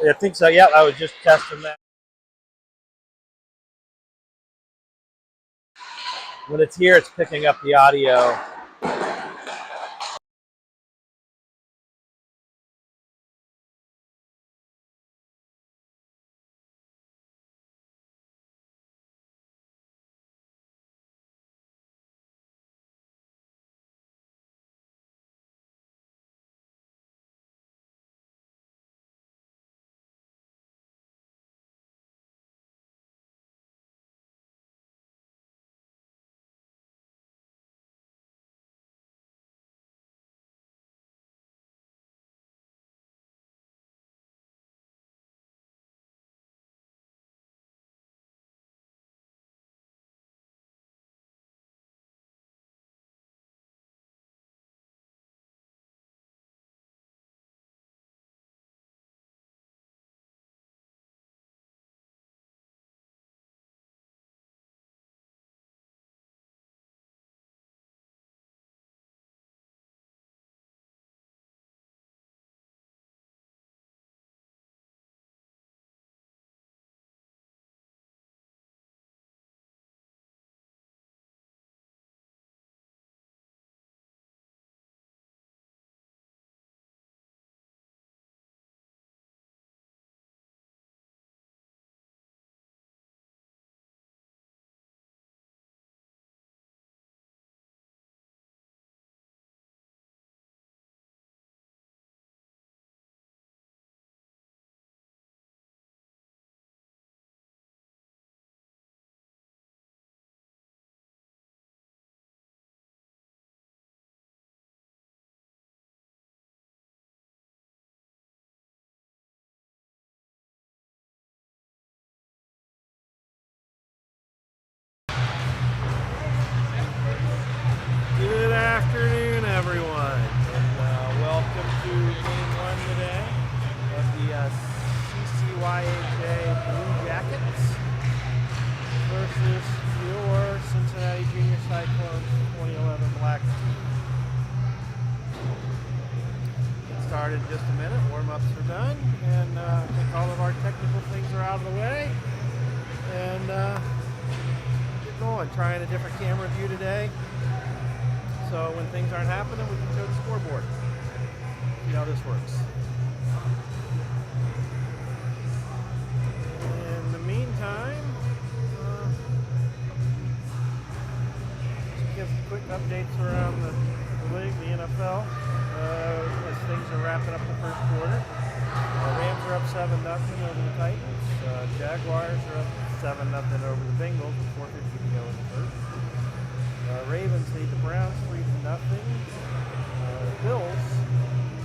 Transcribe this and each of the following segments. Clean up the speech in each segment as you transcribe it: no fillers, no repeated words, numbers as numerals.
I think so. Yeah, I was just testing that. When it's here, it's picking up the audio. Good afternoon, everyone, and welcome to Game 1 today of the CCYHA Blue Jackets versus your Cincinnati Junior Cyclones 2011 Black Team. Get started in just a minute. Warm-ups are done, and I think all of our technical things are out of the way. And get going. Trying a different camera view today. So when things aren't happening, we can show the scoreboard. See how this works. In the meantime, just give quick updates around the league, the NFL, as things are wrapping up the first quarter. Rams are up 7-0 over the Titans. Jaguars are up 7-0 over the Bengals with 4:50 to go in the first. Ravens lead the Browns 3-0. Bills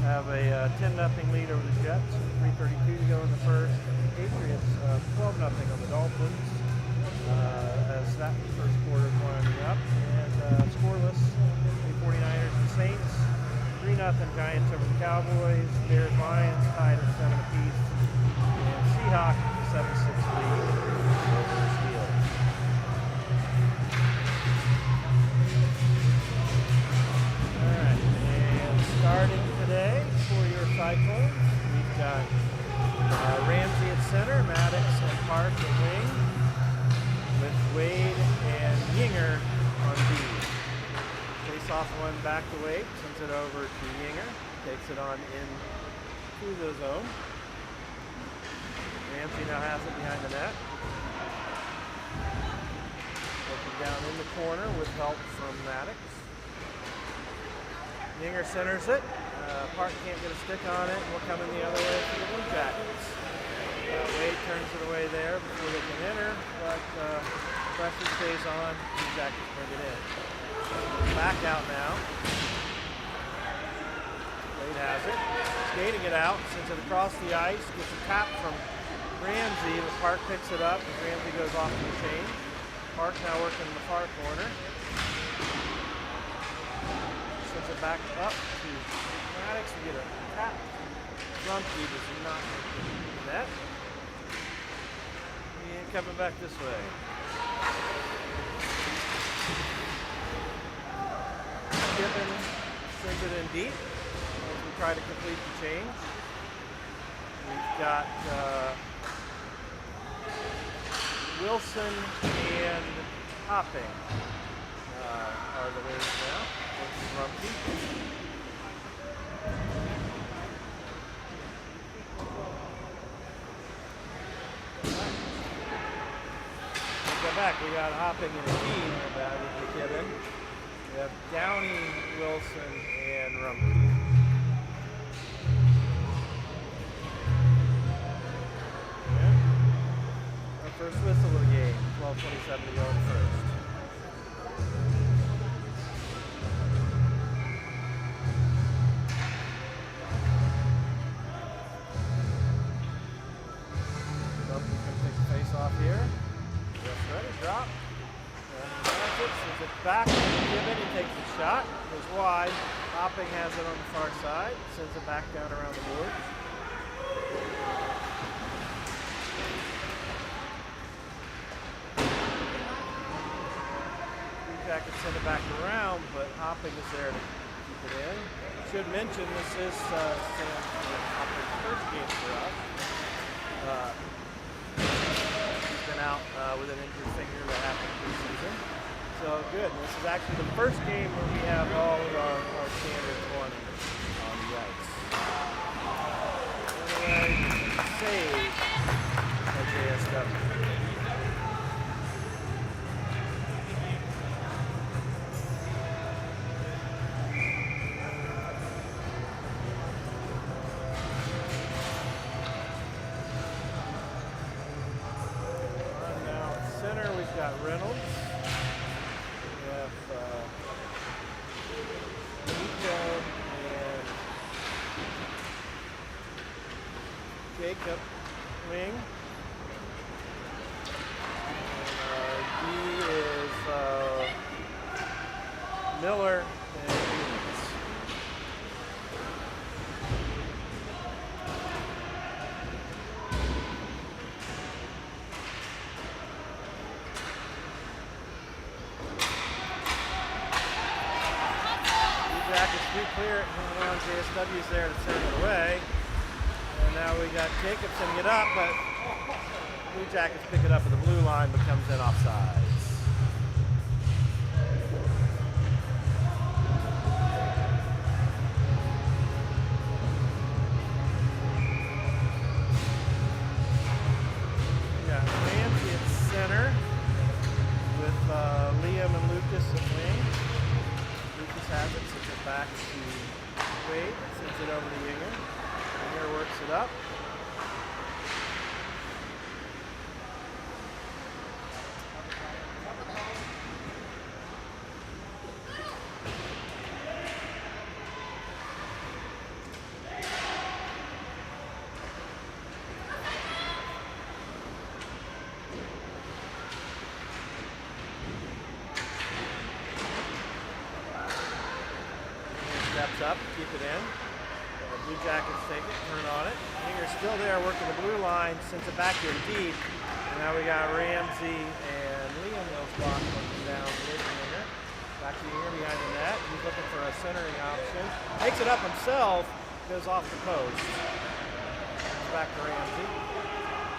have a 10-0 lead over the Jets, 3:32 to go in the first. Patriots 12-0 on the Dolphins as that first quarter is winding up. And scoreless, the 49ers and Saints, 3-0 Giants over the Cowboys. Bears Lions tied at 7 apiece. And Seahawks 7-6 lead over the Steelers. Starting today for your Cyclones, we've got Ramsey at center, Maddox and Park at wing, with Wade and Yinger on B. Face-off one back to Wade, sends it over to Yinger, takes it on into the zone. Ramsey now has it behind the net. Looking down in the corner with help from Maddox. Yinger centers it. Park can't get a stick on it. We're coming the other way for the Blue Jackets. Wade turns it away there before they can enter, but pressure stays on. Blue Jackets bring it in. Back out now. Wade has it. Skating it out, sends it across the ice, gets a tap from Ramsey, but Park picks it up as Ramsey goes off to the change. Park now working in the far corner. Sends it back up to Maddox to get a tap. Grumpy does not make the net. And coming back this way. Gibbon sends it in deep as we try to complete the change. We've got Wilson and Hopping are the winners now. Versus Rumpke. Back. We got Hopping in a team about with Kevin. We have Downey, Wilson, and Rumpke. Yeah. Our first whistle of the game. 12:27 to go in first. Rumpke's going to take the face off here. Ready, drop. Sends it back to Gibbon. He takes the shot. Goes wide. Hopping has it on the far side. Sends it back down around the board. Blue Jackets send it back around, but Hopping is there to keep it in. Should mention this is Hopping's first game for us. Out with an injured finger that happened pre-season. So good. This is actually the first game where we have all of our standard 20 on the ice. Anyway, save by JSW. We've got Reynolds. We have Nico and Jacob wing. And D is Miller and Eames. Clear it around. JSW's there to send it away. And now we got Jacob sending it up, but Blue Jackets pick it up at the blue line, but comes in offsides. We got Ramsey at center with Liam and Lucas at wing. Lucas has it, sends it back to Wade, sends it over to Yinger. Yinger works it up. Steps up, keep it in. Blue Jackets take it, turn on it. Yinger's still there working the blue line, sends it back here deep. And now we got Ramsey and Liam Millsbach looking down with Yinger. Back to Yinger behind the net. He's looking for a centering option. Takes it up himself, goes off the post. Back to Ramsey.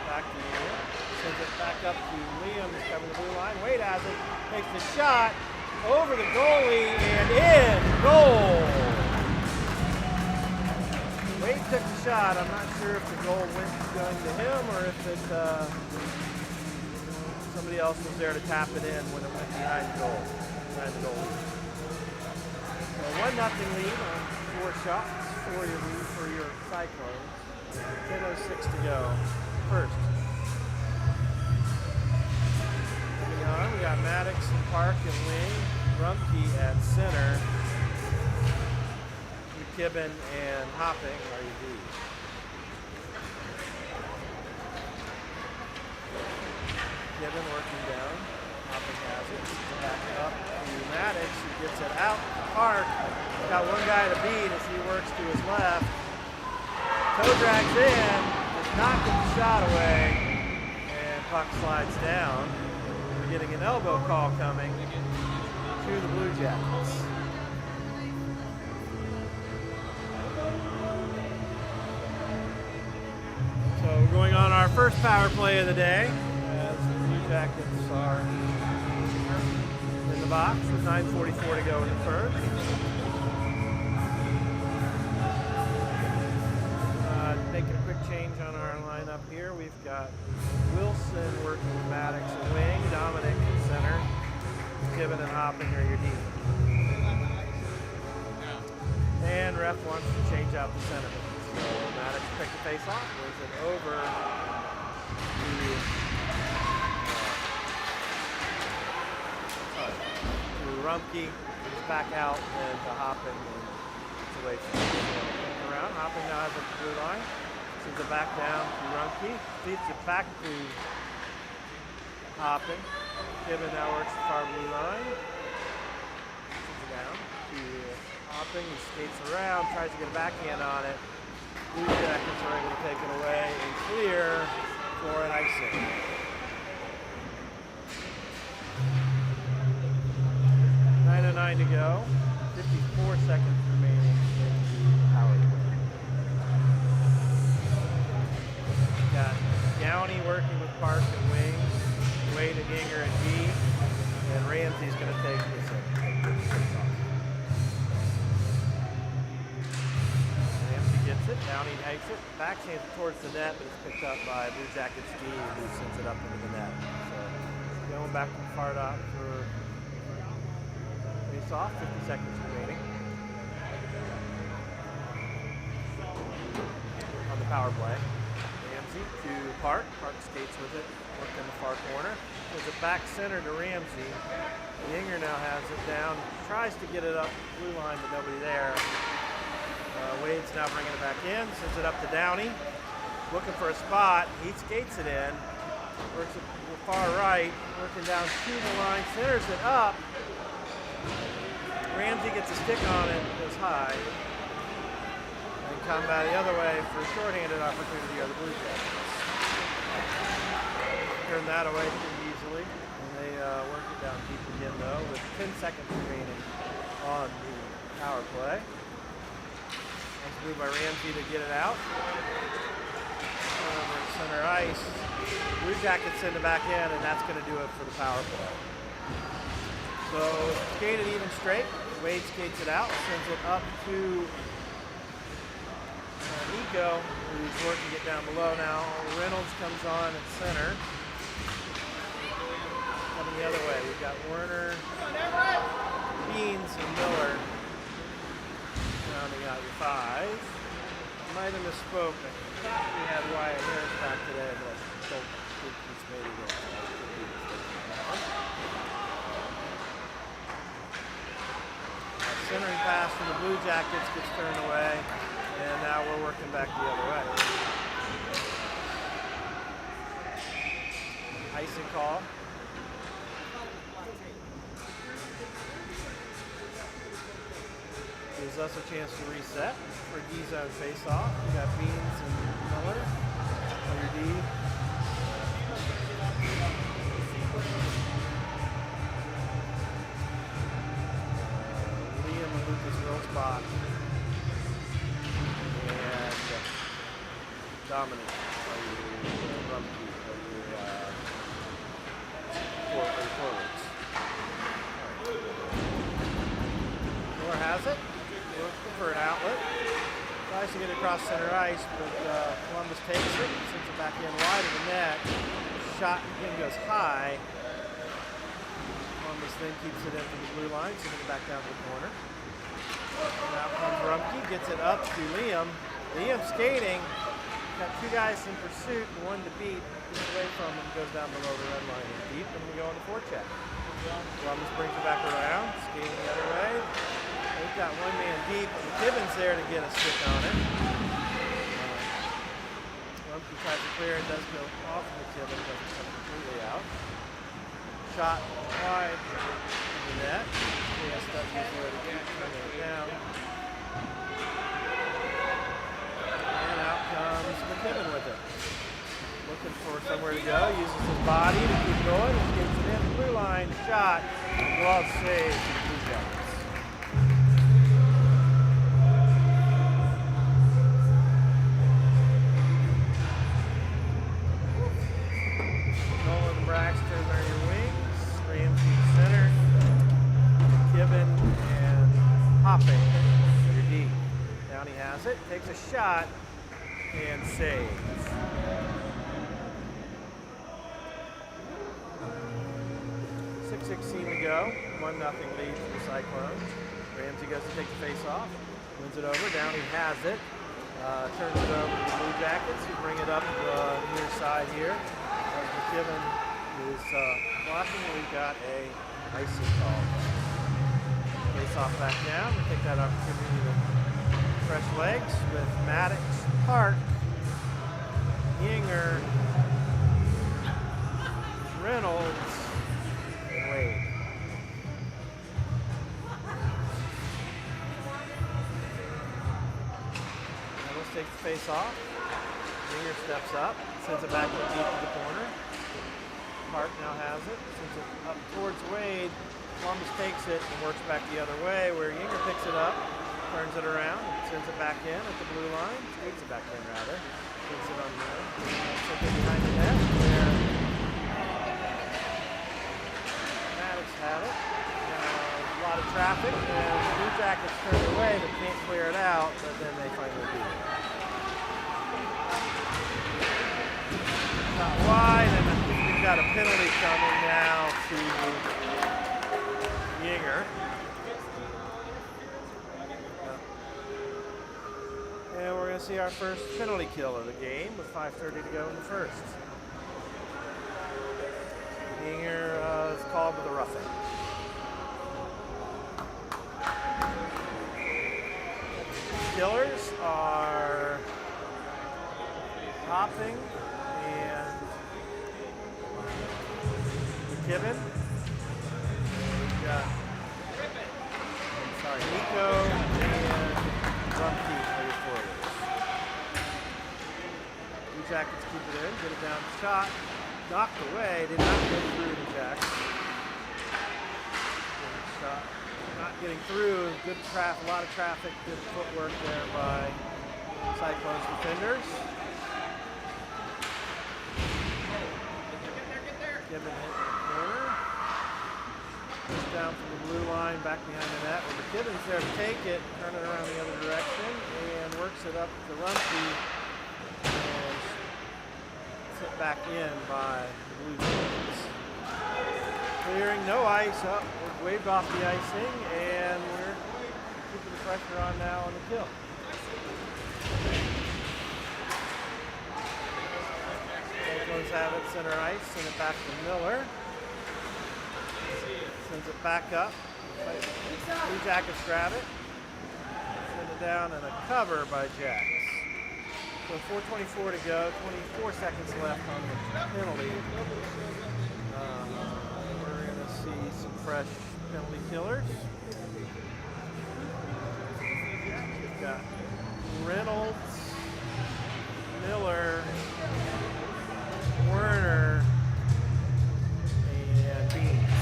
Back to Yinger. Sends it back up to Liam, who's covering the blue line. Wade has it, takes the shot. Over the goalie and in goal. Wade took the shot. I'm not sure if the goal went going to him or if it somebody else was there to tap it in when it went behind the goal. Behind the goal. So 1-0 lead on 4 shots for your Cyclones. 10:06 to go. First. We got Maddox and Park and wing, Rumpke at center, McKibben and Hopping are your D. McKibben working down, Hopping has it, back up to Maddox, who gets it out to Park. Got one guy to beat as he works to his left. Toe drags in, does not get the shot away, and puck slides down. Getting an elbow call coming to the Blue Jackets. first power play of the day, as the Blue Jackets are in the box with 9:44 to go in the first. Making a quick change on our lineup here. We've got Wilson working with Maddox and wing, Dominic in center, Kevin and Hopping are your D. And ref wants to change out the center. So Maddox picked the face off, moves it over to Rumpke, he's back out, and to Hopping, and it's away from around. Hopping now has a blue line. Sends it back down to Rumpke. Feeds it back to Hopping. Kevin now works the far blue line. Sends it down to Hopping. He skates around, tries to get a backhand on it. Blue Jackets are able to take it away and clear for an icing. .909 to go. 54 seconds remaining in the power play. Got Downey working with Park and wing, Wade and Ginger and D, and Ramsey's going to take this off. Ramsey gets it, Downey takes it, backhands it towards the net, but it's picked up by Blue Jackets D, who sends it up into the net. So going back to far dot for face off, 50 seconds remaining. On the power play. To Park. Park skates with it, worked in the far corner. There's a back center to Ramsey. Yinger now has it down, tries to get it up blue line, but nobody there. Wade's now bringing it back in, sends it up to Downey. Looking for a spot, he skates it in. Works it to the far right, working down to the line, centers it up. Ramsey gets a stick on it, goes high. Come back the other way for a shorthanded opportunity are the Blue Jackets. Turn that away pretty easily, and they work it down deep again though, with 10 seconds remaining on the power play. Nice move by Ramsey to get it out. Over at center ice. Blue Jackets send it back in, and that's going to do it for the power play. So skated even straight. Wade skates it out, sends it up to Nico, who's working it down below now. Reynolds comes on at center. Coming the other way, we've got Werner, Beans, and Miller rounding out your five. I might have misspoke. I thought we had Wyatt Harris back today, but I don't think he's made it yet. Centering pass from the Blue Jackets gets turned away. And now we're working back the other way. Icing call. Gives us a chance to reset for D-zone face-off. We got Beans and Miller under D. Liam and Lucas Wilsbach. Dominic, Rumpke, forwards. Miller has it, looking for an outlet. Tries to get it across center ice, but Columbus takes it, sends it back in wide of the net. Shot again goes high. Columbus then keeps it in from the blue line, sending it back down to the corner. Now comes Rumpke, gets it up to Liam. Liam skating. Got two guys in pursuit and one to beat. Gets away from him, goes down below the red line and deep, and we go on the forecheck. Columbus brings it back around, skating the other way. They've got one man deep, and McKibben's there to get a stick on it. Rumpke tries to clear and does go off of McKibben, doesn't come completely out. Shot wide in the net. Yes, that's before the game, turning it down. And out comes McKibben with it. Looking for somewhere to go, uses his body to keep going, and gets it in the blue line, shot, glove save for the Blue Jackets. Braxton are your wings. Ramsey center. Gibbon and Hopping are your D. Downey has it. Takes a shot and saves. 6:16 to go. 1-0 lead for the Cyclones. Ramsey goes to take the face off. Wins it over. Downey has it. Turns it over to the Blue Jackets, who bring it up near side here. McKibben is blocking. We've got a icing call. Face off back down. We take that opportunity to fresh legs with Maddox, Park, Yinger, Reynolds, and Wade. Takes the face off. Yinger steps up, sends it back deep to the corner. Park now has it, sends it up towards Wade. Columbus takes it and works back the other way, where Yinger picks it up, turns it around, and sends it back in at the blue line. Squeaks it back in, rather. Takes it on the net. Sends it behind the net, where Maddox had it. A lot of traffic, and the Blue Jackets turn it away, but can't clear it out, but then they finally do it. Not wide, and I think we've got a penalty coming now to Yinger. And we're going to see our first penalty kill of the game with 5:30 to go in the first. Yinger is called with a roughing. Killers are Hopping and McKibben. We've got Nico and Rumpke are your forwards. Blue Jackets keep it in, get it down, shot, knocked away, did not get through the Jacks. Shot. Not getting through, good traffic, a lot of traffic, good footwork there by Cyclones defenders. Gibbon hit the corner. Push down from the blue line, back behind the net. Where McKibben's there to take it, turn it around the other direction, and works it up to Rumpke, and set back in by the Blue Jackets. Clearing, no ice up. We're waved off the icing, and we're keeping the pressure on now on the kill. Cyclones have it center ice, send it back to Miller. Sends it back up. Blue Jackets grab it. Send it down, and a cover by Jacks. So 4:24 to go, 24 seconds left on the penalty. We're going to see some fresh penalty killers. We've got Reynolds, Miller, Werner, and Beans.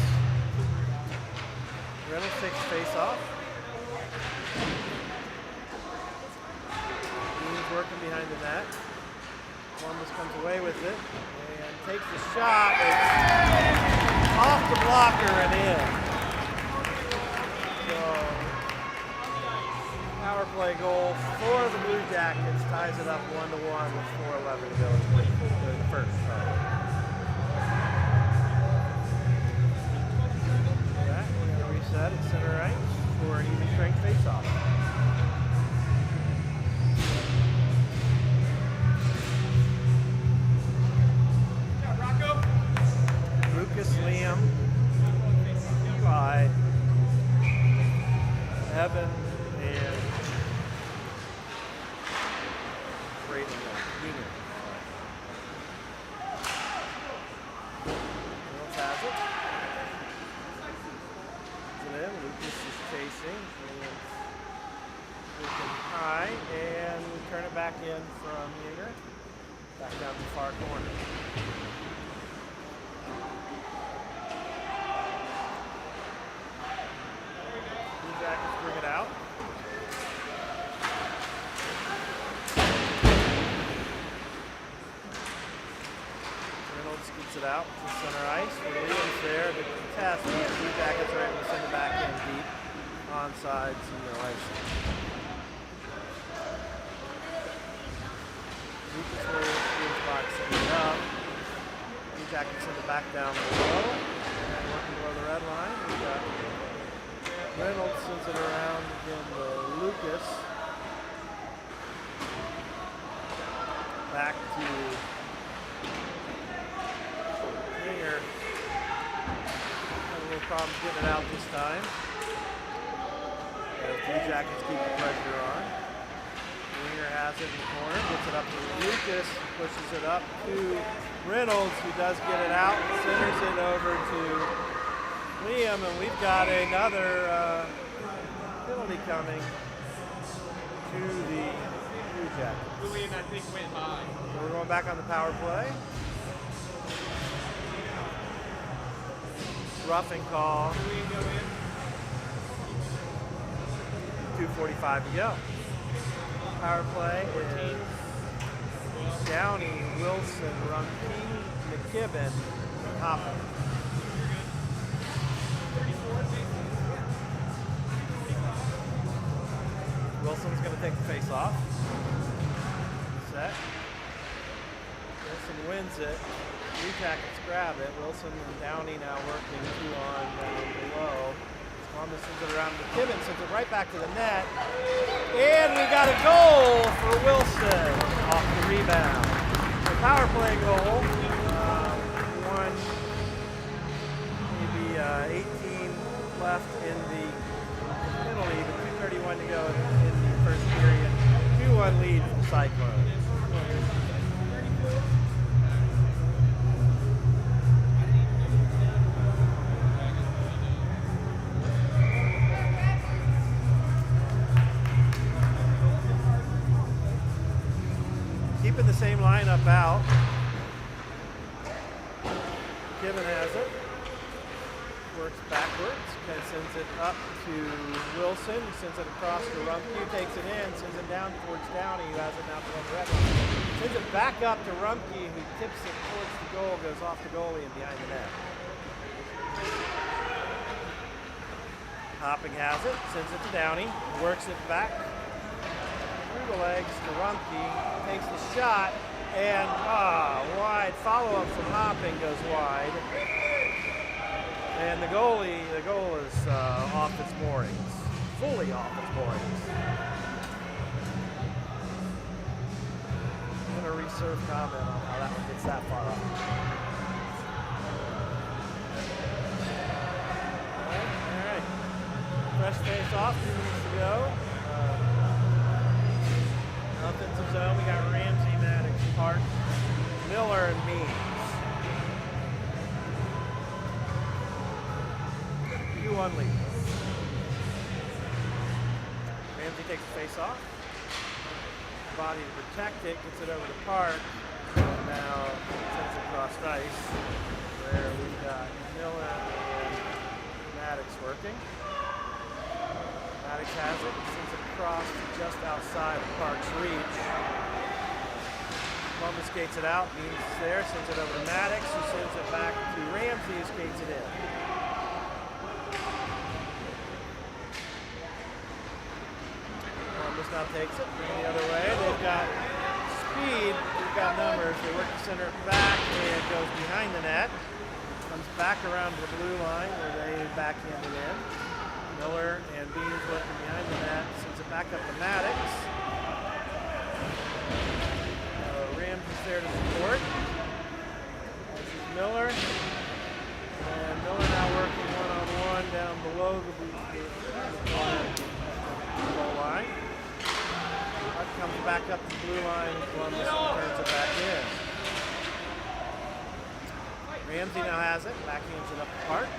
Reynolds takes the face off. Beans working behind the net. Columbus comes away with it and takes the shot. It's off the blocker and in. So, power play goal for the Blue Jackets, ties it up 1-1 with 4:11 to go in the first. We're going to reset at center ice for an even strength face-off. Lucas, Liam, Eli, Evan, and Braden Yinger. Reynolds has it. Puts it in. Lucas is chasing. Looking high, and we turn it back in from Yinger. Back down to the far corner. Jackets bring it out. Reynolds keeps gets it out to center ice. Williams there to contest. Blue Jackets are able to send it back in deep. Onside, no icing. Lucas Williams box it up. Blue Jackets send it back down below. And working below the red line. We've got Reynolds sends it around again to Lucas. Back to Winger. Had a little problem getting it out this time. As Blue Jackets keep the pressure on. Winger has it in the corner, gets it up to Lucas, pushes it up to Reynolds, who does get it out, centers it over to Liam, and we've got another penalty coming to the Blue Jackets. Julian, I think, went high. We're going back on the power play. Roughing call. Julian, go in. 2:45 to go. Power play is Downey, Wilson, Rumpke, McKibben, Hoppen. Wilson's going to take the face off. Set. Wilson wins it. Blue Jackets grab it. Wilson and Downey now working 2 on down below. Columbus sends it around to McKibben, sends it right back to the net. And we got a goal for Wilson off the rebound. The power play goal. Maybe 18 left in the penalty, but 2:31 to go in the first period. 2-1 lead for the Cyclones. Keeping the same lineup out. Given has it. Works backwards. Sends it up to Wilson. He sends it across to Rumpke. Takes it in. Sends it down towards Downey, who has it now below the red line. Sends it back up to Rumpke, who tips it towards the goal, goes off the goalie and behind the net. Hopping has it. Sends it to Downey. Works it back through the legs to Rumpke. Takes the shot. And wide. Follow-up from Hopping goes wide. And the goal is off its moorings. Fully off its moorings. I'm going to reserve comment on how that one gets that far off. All right. Fresh face off, 2 minutes to go. Offensive zone, we got Ramsey, Maddox, Park, Miller, and Means. 2-1 lead. Ramsey takes the face off. Body to protect it, gets it over to Park. And now sends it across ice. Where we've got Miller and Maddox working. Maddox has it, sends it across just outside of Park's reach. Columbus skates it out, Means is there, sends it over to Maddox, who sends it back to Ramsey, who skates it in. Columbus now takes it, going the other way. They've got speed, they've got numbers. They work the center back, and it goes behind the net. Comes back around to the blue line, where they backhand it in. Miller and Beans working behind the net, sends it back up to Maddox. Ramsey's there to support. This is Miller. And Miller now working one-on-one down below the goal line. That comes back up the blue line, and Columbus turns it back in. Ramsey now has it, backhands it up to Park.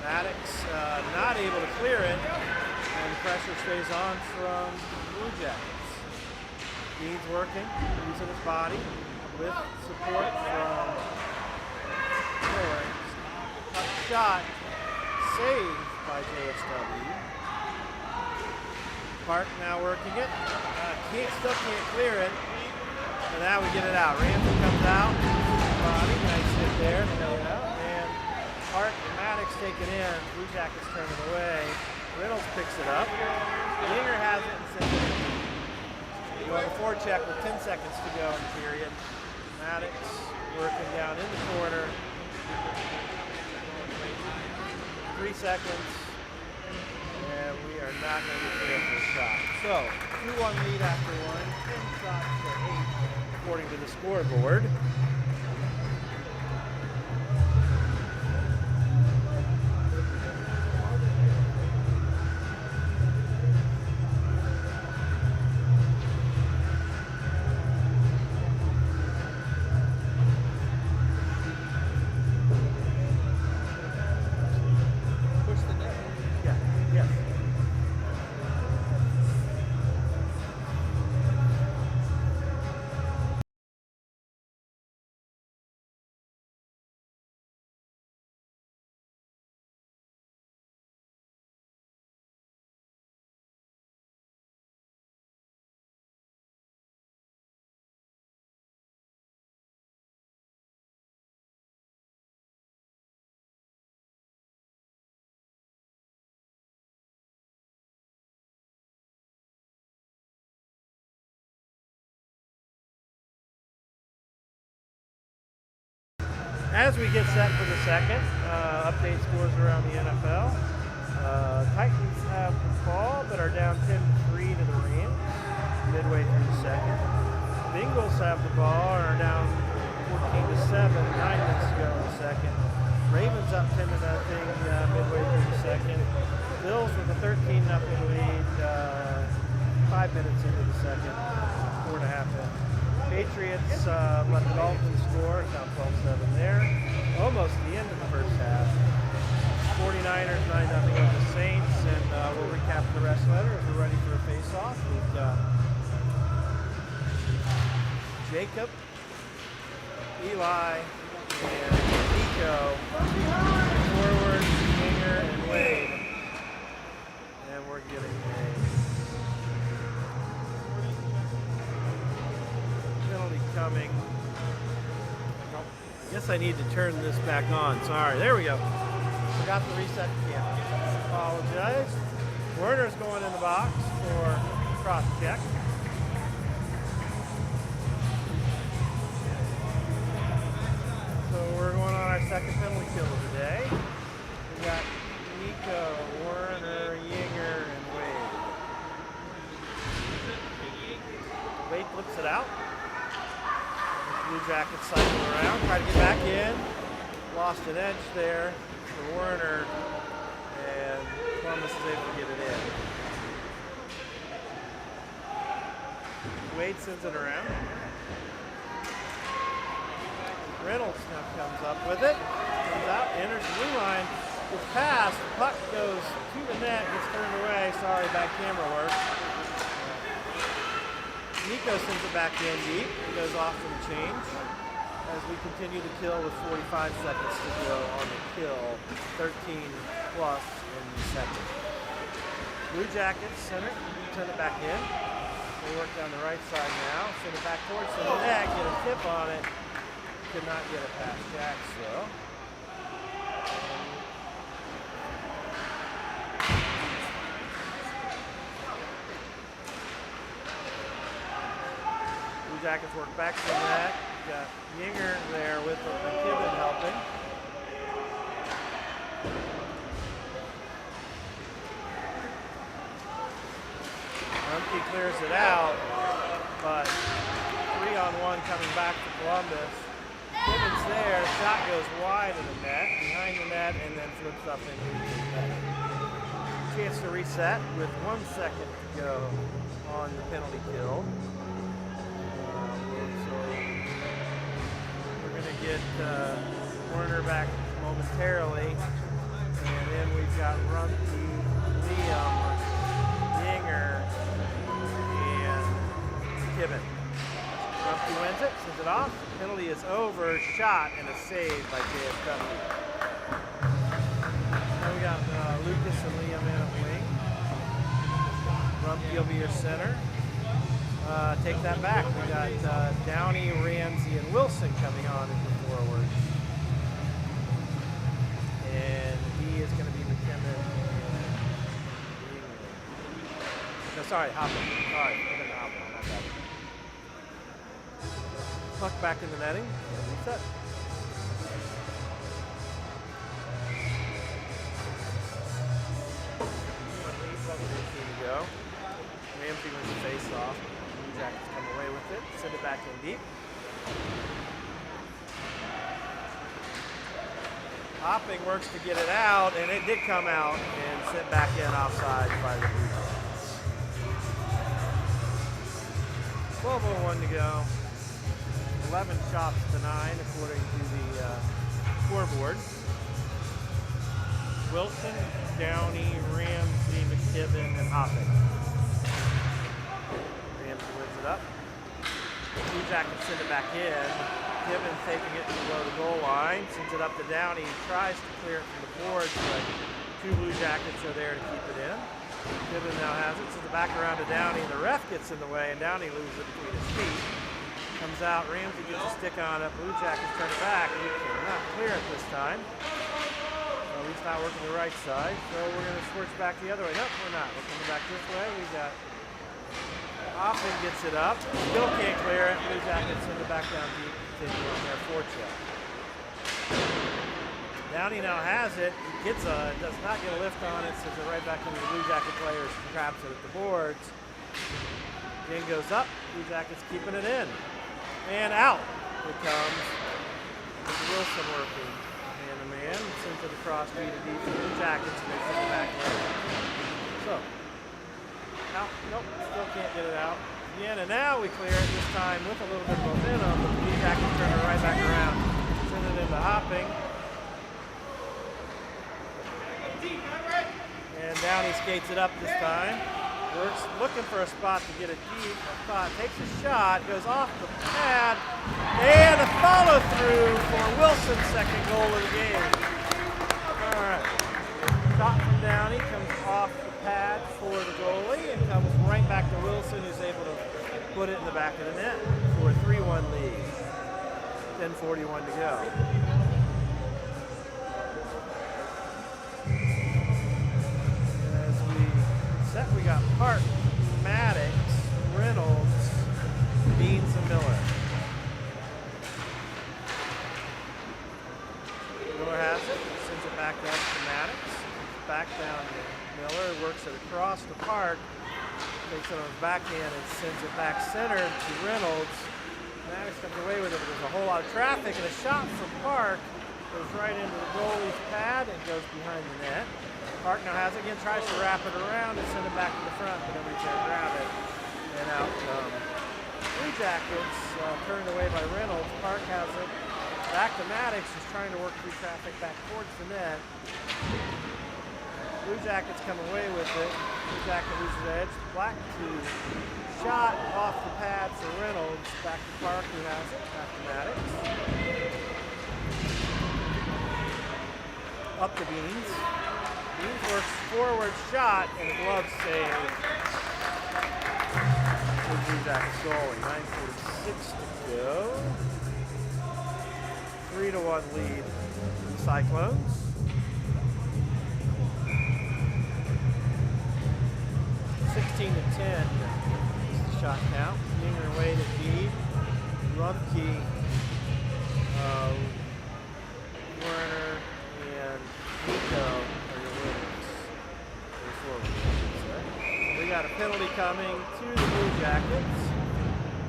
Maddox not able to clear it, and the pressure stays on from Blue Jackets. Beans working, using his body with support from Miller. Shot saved by JSW. Park now working it. Still can't clear it. And now we get it out. Ramsey comes out by taken in. Blue Jackets turn it away. Reynolds picks it up. Yinger has it and sends it in. You want a forecheck with 10 seconds to go in the period. Maddox working down in the corner. 3 seconds. And we are not going to get clear for a shot. So, 2-1 lead after one. 10 shots to 8 according to the scoreboard. As we get set for the second, update scores around the NFL. Titans have the ball, but are down 10-3 to the Rams midway through the second. Bengals have the ball and are down 14-7, 9 minutes to go in the second. Ravens up 10-0 midway through the second. Bills with a 13-0 lead, 5 minutes into the second, 4.5 in. Patriots let the Dolphins score, down 12-7 there. Almost the end of the first half. 49ers 9-0 over the Saints, and we'll recap the rest later as we're ready for a face-off. We've got Jacob, Eli, and Nico, forward, Yinger, and Wade. And we're getting penalty coming. I guess I need to turn this back on. Sorry. There we go. Forgot to reset the camera. Apologize. Werner's going in the box for cross check. So we're going on our second penalty kill of the day. We got Nico, Werner, Yinger, and Wade. Wade flips it out. Blue Jackets cycling around, try to get back in. Lost an edge there for Werner, and Columbus is able to get it in. Wade sends it around. Reynolds now comes up with it. Comes out, enters the blue line. Gets past, the puck goes to the net, gets turned away. Sorry, bad camera work. Nico sends it back in deep. It goes off for the change as we continue to kill with 45 seconds to go on the kill. 13 plus in the second. Blue Jackets center, turn it back in. They work down the right side now. Send it back towards the net, get a tip on it. Could not get it past Jacks though. Blue Jackets work back to the net. Got Yinger there with the Kibben helping. Rumpke clears it out, but 3-on-1 coming back to Columbus. Kibben's there, shot goes wide of the net, behind the net, and then flips up into the net. Chance to reset with 1 second to go on the penalty kill. So we're going to get Werner back momentarily, and then we've got Rumpke, Liam, Yinger, and Kibben. Rumpke wins it, sends it off. Penalty is over, shot, and a save by JSW. Now we got Lucas and Liam in a wing. Rumpke will be your center. Take that back. We got Downey, Ramsey, and Wilson coming on as the forwards. And he is No, sorry, Hopping. Sorry, I didn't Hopping on that bad. Puck back in the netting. Reset. To go. Ramsey wins the face off. Blue Jackets come away with it. Send it back in deep. Hopping works to get it out, and it did come out and sent back in offside by the Blue Jackets. 12:01 to go. 11 shots to 9 according to the scoreboard. Wilson, Downey, Ramsey, McKibben, and Hopping. Ramsey wins it up. Blue Jackets send it back in. McKibben taking it below the goal line, sends it up to Downey. He tries to clear it from the boards, but two Blue Jackets are there to keep it in. McKibben now has it, sends it back around to Downey. The ref gets in the way, and Downey loses it between his feet. Comes out, Ramsey gets a stick on it. Blue Jackets turn it back. He cannot clear it this time. Well, he's not working the right side, so we're going to switch back the other way. Nope, we're not. We're coming back this way. We got Hoffman gets it up. Still can't clear it. Blue Jackets send it back down deep. Continue on their forecheck. Downey now has it. He does not get a lift on it. Sends it right back into the Blue Jacket players. Traps it at the boards. Game goes up. Blue Jackets keeping it in. And out it comes. With Wilson working. Man, sends it across to the deep Blue Jackets, and they send it back in. So, out, nope, still can't get it out. Again, and now we clear it this time with a little bit of momentum, but the Blue Jackets turn it right back around. Send it into Hopping. And Downey skates it up this time. Works, looking for a spot to get it deep. Takes a shot, goes off the pad, and a follow through for Wilson's second goal of the game. All right. Shot from Downey comes off the pad for the goalie and comes right back to Wilson, who's able to put it in the back of the net for a 3-1 lead. 10:41 to go. We got Park, Maddox, Reynolds, Beans, and Miller. Miller has it, sends it back down to Maddox, back down to Miller, works it across the Park, takes it on his backhand and sends it back center to Reynolds. Maddox comes away with it, but there's a whole lot of traffic, and a shot from Park goes right into the goalie's pad and goes behind the net. Park now has it again, tries to wrap it around and send it back to the front, but nobody can grab it. And out Blue Jackets, turned away by Reynolds. Park has it back to Maddox, who's trying to work through traffic back towards the net. Blue Jackets come away with it. Blue Jacket loses edge. Black to shot off the pad for Reynolds. Back to Park, who has it. Back to Maddox. Up to Beans. Beans works forward shot and a glove save. Blue Jackets goalie. 9:46 to go. 3-1 lead for the Cyclones. 16-10 is the shot count. Making their way to deep. Rumpke, Werner, and Nico are your winners. We got a penalty coming to the Blue Jackets.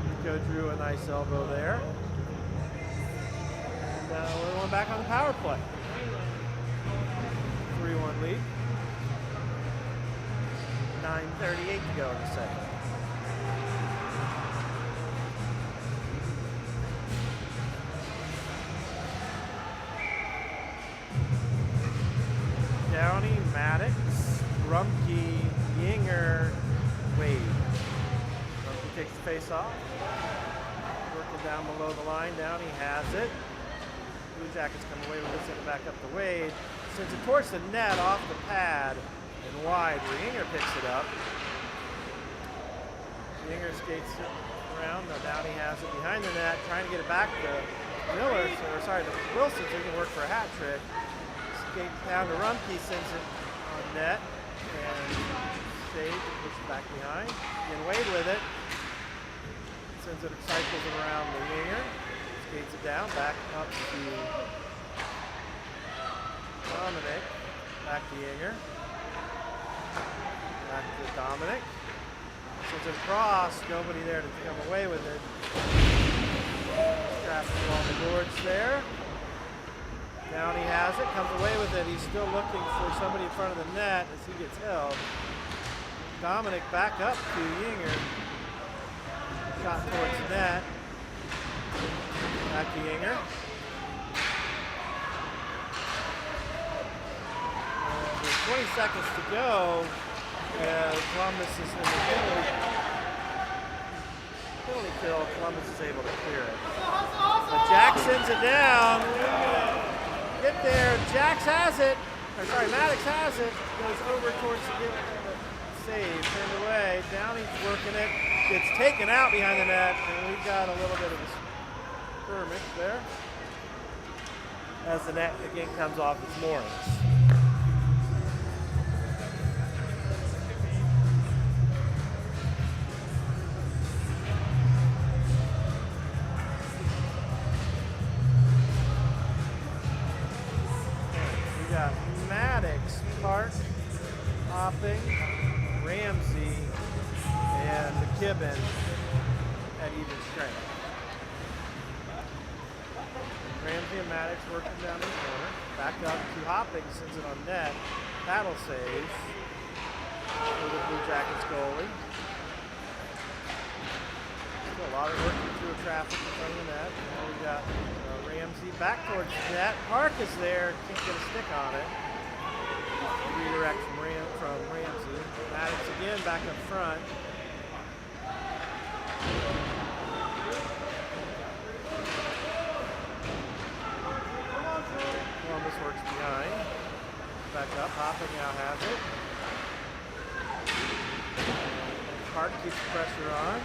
Nico drew a nice elbow there. And we're going back on the power play. 3-1 lead. 9:38 to go in the second. Downey, Maddox, Rumpke, Yinger, Wade. Rumpke takes the face off. Working down below the line. Downey has it. Blue Jackets come away with it, send it back up to Wade. Sends it towards the net off the pad and wide where Yinger picks it up. Yinger skates it around. Now Downey has it behind the net, trying to get it back to Miller, to Wilson, so he can work for a hat trick. Skate down to Rumpke, sends it on net, and shade to push it back behind. Again, Wade with it. Sends it, cycles it around the winger. Skates it down, back up to Dominic. Back to Yinger. Back to Dominic. Sends it across, nobody there to come away with it. Traffic along the boards there. Downey has it, comes away with it. He's still looking for somebody in front of the net as he gets held. Dominic back up to Yinger. Shot towards the net. Back to Yinger. With 20 seconds to go, Columbus is in the penalty kill. Columbus is able to clear it. But Jack sends it down. Get there. Jax has it. Or sorry, Maddox has it. Goes over towards the save. Turned away. Downey's working it. Gets taken out behind the net, and we've got a little bit of a skirmish there. As the net again comes off its moorings. Maddox, Park, Hopping, Ramsey, and McKibben at even strength. Ramsey and Maddox working down the corner. Back up to Hopping, sends it on net. That'll save for the Blue Jackets goalie. Still a lot of working through traffic in front of the net. Now we got Ramsey back towards the net. Park is there, can't get a stick on it. Redirect from Ramsey. Maddox again back up front. Columbus works behind. Back up. Hopping now has it. Park keeps the pressure on.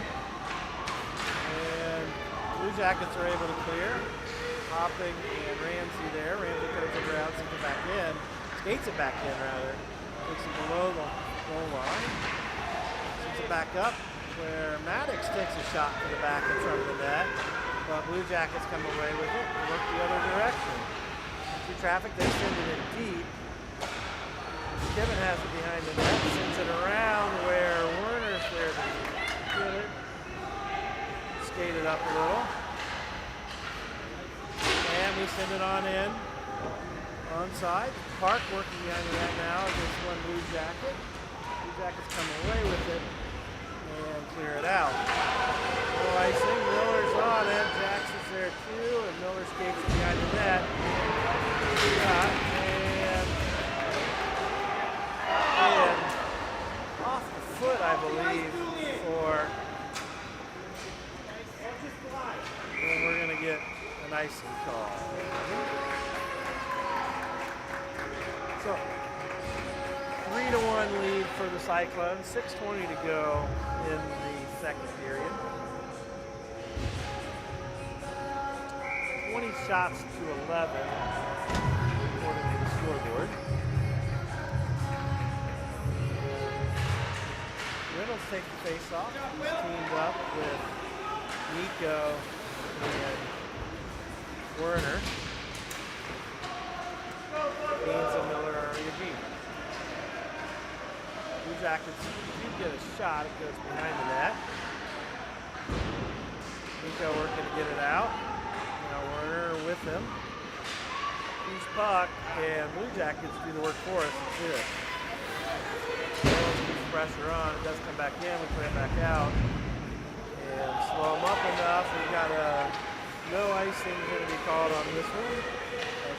And Blue Jackets are able to clear. Hopping and Ramsey there. Ramsey goes around, sends it back in. Skates it back in, rather. Takes it below the goal line. Sends it back up, where Maddox takes a shot to the back in front of the net. But Blue Jackets come away with it and look the other direction. Through traffic, they send it in deep. Kevin has it behind the net, sends it around where Werner's there to get it. Skate it up a little. And we send it on in. Onside. Park working behind the net now against one Blue Jacket. Blue Jackets come away with it and clear it out. No icing. Miller's on it. Jackson's there too, and Miller skates behind the net. And off the foot, I believe, and we're going to get an icing call. So, 3-1 lead for the Cyclones, 6:20 to go in the second period. 20 shots to 11, according to the scoreboard. Reynolds takes the face-off. He's teamed up with Nico and Werner. Beans and Miller are already beat. Blue Jackets do get a shot. It goes behind the net. Nico working to get it out. Now Werner with him. Huge puck, and Blue Jackets do the work for us. Let's do it. Keeps pressure on. It does come back in. We put it back out. And slow them up enough. We've got no icing going to be called on this one.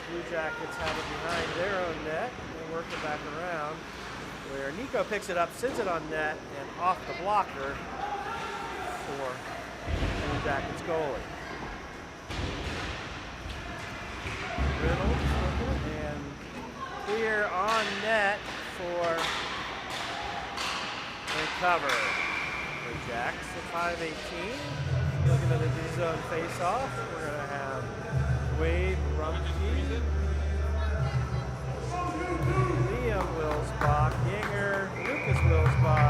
Blue Jackets have it behind their own net and work it back around where Nico picks it up, sends it on net, and off the blocker for Blue Jackets goalie. Reynolds and clear on net for a cover for Jacks at 5:18. Looking at the D-zone face-off, we're going to have Wade Rumpke, Liam Wilsbach, Yinger, Lucas Wilsbach,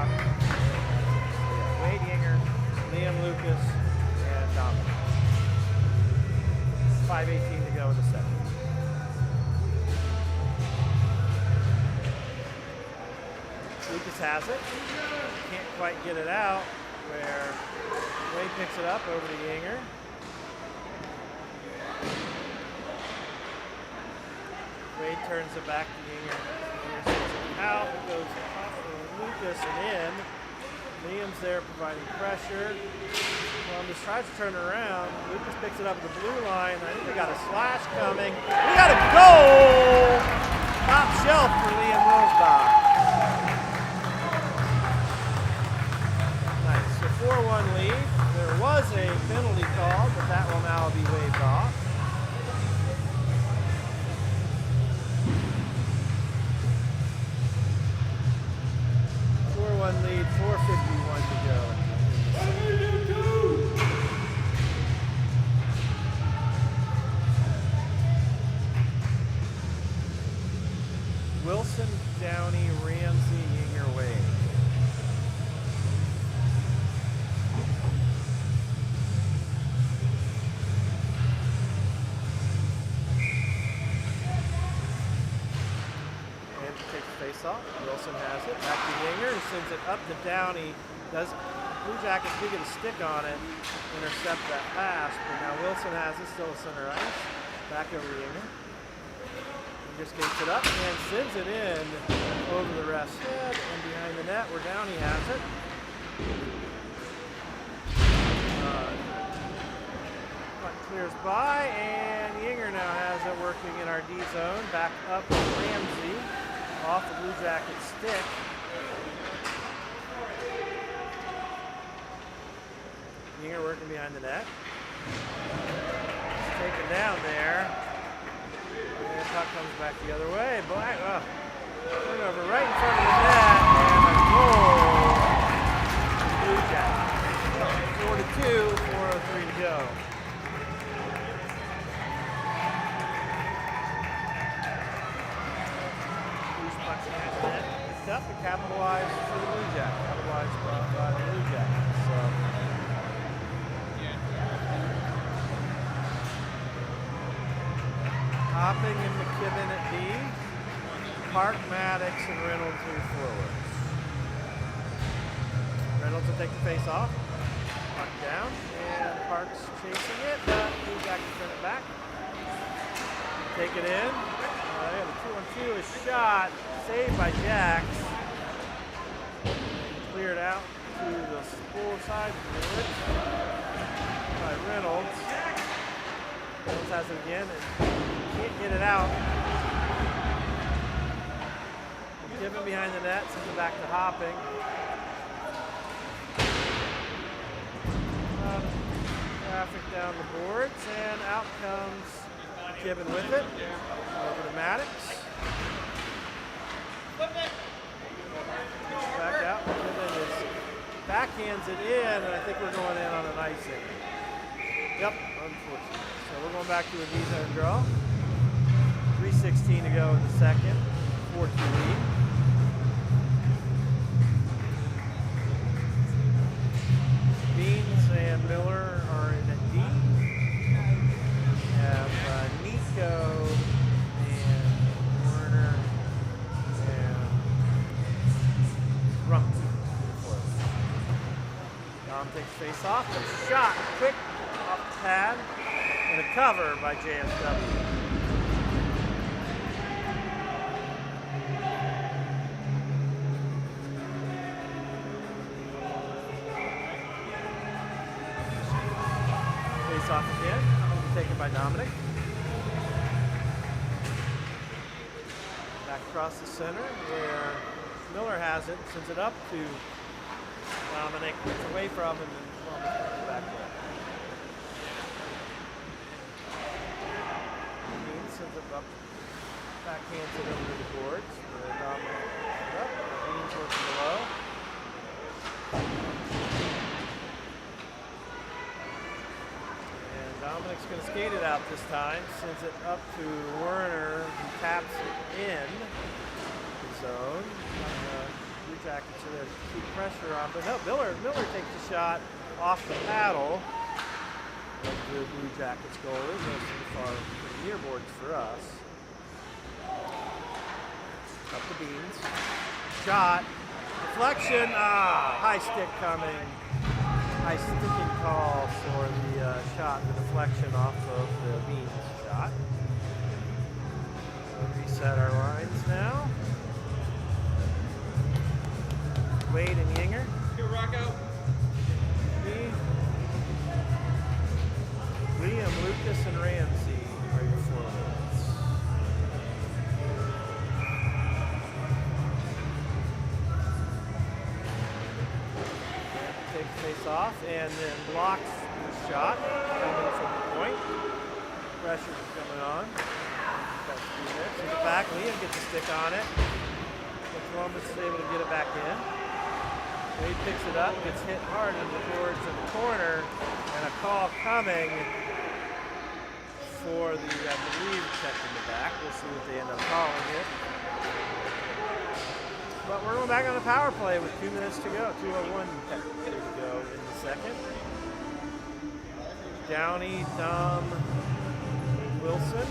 5:18 to go in the second. Lucas has it. Can't quite get it out, where Wade picks it up over to Yinger. Wade turns it back to Yinger. Yinger sends it out. It goes off of Lucas and in. Liam's there providing pressure. Columbus tries to turn it around. Lucas picks it up at the blue line. I think we got a slash coming. We got a goal! Top shelf for Liam Rosbach. Nice. So 4-1 lead. There was a penalty called, but that will now be waved off. Lead, 4:51 to go. Wilson, Downey, Ramsey, Yinger, Wade. Face off. Wilson has it. Back to Yinger, who sends it up to Downey. Blue Jackets do get a stick on it, intercept that pass, but now Wilson has it, still a center ice. Back over to Yinger. He just skates it up and sends it in over the ref's head and behind the net where Downey has it. Puck clears by, and Yinger now has it working in our D zone. Back up to Ramsey. Off the Blue Jacket stick. Yinger working behind the net. It's taken down there. And the puck comes back the other way. Turnover right in front of the net. And a goal. Blue Jacket. 4-2, 4:03 to go. Up and capitalized for the Blue Jackets. Capitalized by the Blue Jackets. So Hopping and McKibben at D. Park, Maddox, and Reynolds are forwards. Reynolds will take the face off. Park down, and Park's chasing it, but Blue Jackets turn it back. Take it in. They have a 2-on-2, a shot. Saved by Jax. Cleared out to the full side by Reynolds. Reynolds has it again and can't get it out. Given behind the net, sends it back to Hopping. Traffic down the boards, and out comes Given with it. Over to Maddox. Back out. Backhands it in, and I think we're going in on an icing. Yep, unfortunately. So we're going back to a D-zone draw. 3:16 to go in the second. 4-2 lead. Beans and Miller are in at D. We have Nico and Werner and Rumpf. Dom takes face off, but shot quick off the pad and a cover by JSW. Face off again, taken by Dominic. Back across the center where Miller has it, sends it up to Dominic, gets away from him, and Columbus brings it back there. Beans sends it up, backhands it over to the boards, where Dominic picks it up, Beans working below. And Dominic's going to skate it out this time, sends it up to Werner, who taps it in the zone. Blue Jackets are there to keep pressure on, but no, Miller takes the shot off the paddle. of the Blue Jackets goalie. Goes to the far near boards for us. Up the beans. Shot. Deflection. High stick coming. High sticking call for the shot. The deflection off of the beans shot. We'll reset our lines now. Wade and Yinger. Here, Rocco. Liam, Lucas, and Ramsey are your forwards. Takes face off and then blocks the shot coming from the point. Pressure coming on. Got to be there. To the back, Liam gets a stick on it. But Columbus is able to get it back in. Wade picks it up, gets hit hard in the boards in the corner, and a call coming for the, I believe, check in the back. We'll see what they end up calling it. But we're going back on the power play with 2 minutes to go. 2:01 technically to go in the second. Downey, Dom, Wilson.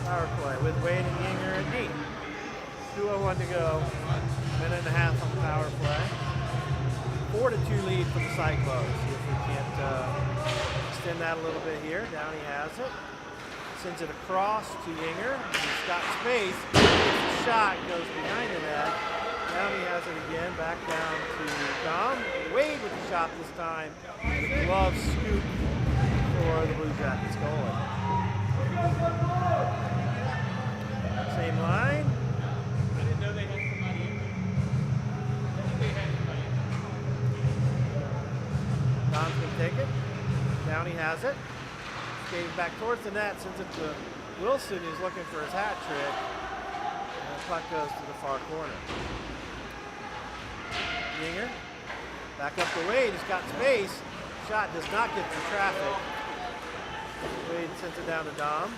Power play with Wade and Yinger and D. 2:01 to go. Minute and a half on the power play. 4-2 lead for the Cyclones. See if we can't extend that a little bit here. Downey has it. Sends it across to Yinger. He's got space. The shot goes behind the net. Downey has it again. Back down to Dom. Wade with the shot this time. The glove scoop for the Blue Jackets goalie. Same line. I didn't know they had somebody in. I think they had somebody in. Dom's going to take it. Downey has it. Skating back towards the net, sends it to Wilson, who's looking for his hat trick. And the puck goes to the far corner. Yinger. Back up to Wade. He's got space. Shot does not get through traffic. Wade sends it down to Dom.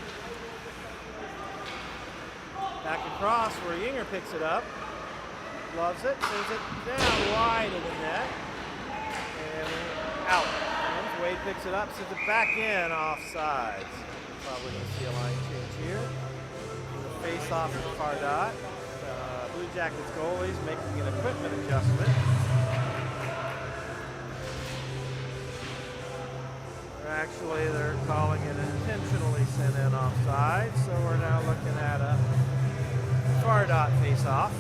Back across where Yinger picks it up. Loves it. Sends it down wide of the net. And out. And Wade picks it up. Sends it back in offsides. Probably going to see a line change here. The face off of the far dot. Blue Jackets goalies making an equipment adjustment. Actually, they're calling it intentionally sent in offside, so we're now looking at a far dot face-off.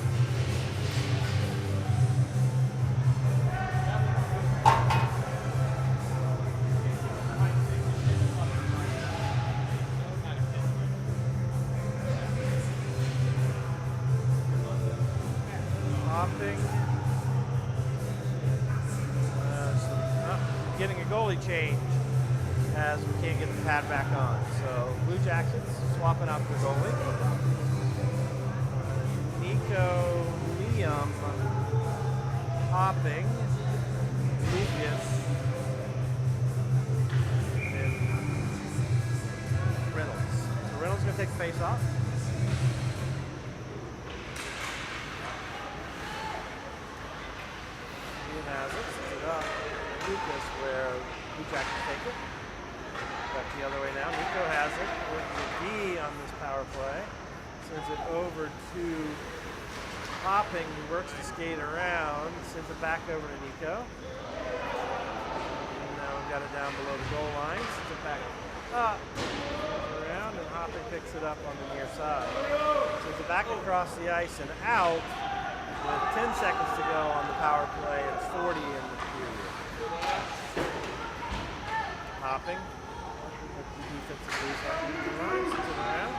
Hopping. Getting a goalie change as we can't get the pad back on. So Blue Jackets swapping out their goalie. Nico, Liam, Hopping, Lucas, and Reynolds. So Reynolds is going to take the face off. Liam has it, sends it up. Lucas where Blue Jackets take it. Back the other way now. Nico has it with the D on this power play. Sends it over to Hopping, who works to skate around. Sends it back over to Nico. And now we've got it down below the goal line. Sends it back up, around, and Hopping picks it up on the near side. Sends it back across the ice and out with 10 seconds to go on the power play and 40 in the period. Hopping. Defensive line, sends it around.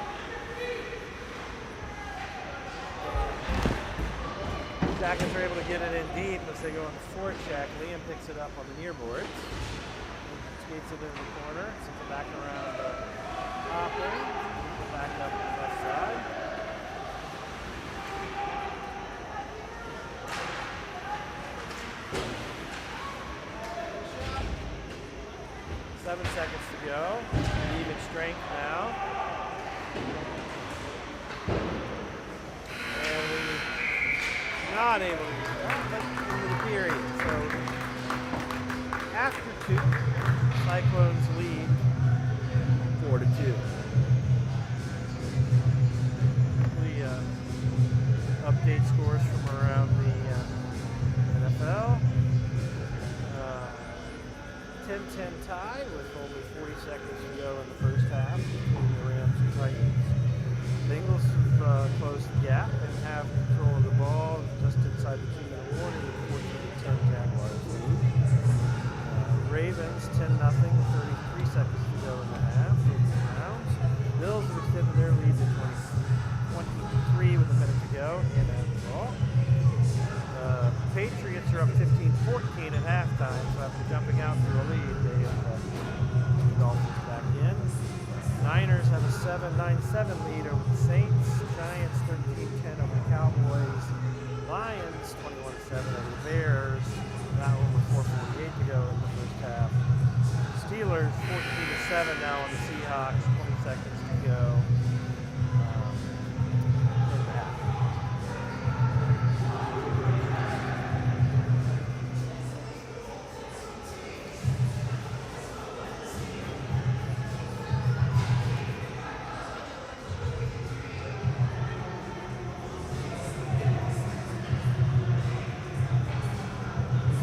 Jackets are able to get it in deep as they go on the forecheck. Liam picks it up on the near boards. Skates it in the corner. Sends it back around Hopper. Back up to the left side. 11 seconds to go. Even strength now. And we're not able to do that, but into the period. So after 2, Cyclones lead 4-2. We update scores from around the NFL. 10-10 tie with only 40 seconds to go in the first half between the Rams and Titans. Bengals have closed the gap and have control of the ball just inside the 2-minute warning with 14-10 Jaguars lead. Ravens 10-0 with 33 seconds to go in the half over the Browns. Bills have extended their lead to 23 with a minute to go and a ball. Patriots are up 15-14 at halftime, so after jumping out to a lead, they have the Dolphins back in. Niners have a 7-9-7 lead over the Saints. Giants 13-10 over the Cowboys. Lions 21-7 over the Bears. That one with 4:48 to go in the first half. Steelers 14-7 now on the Seahawks. 20 seconds to go.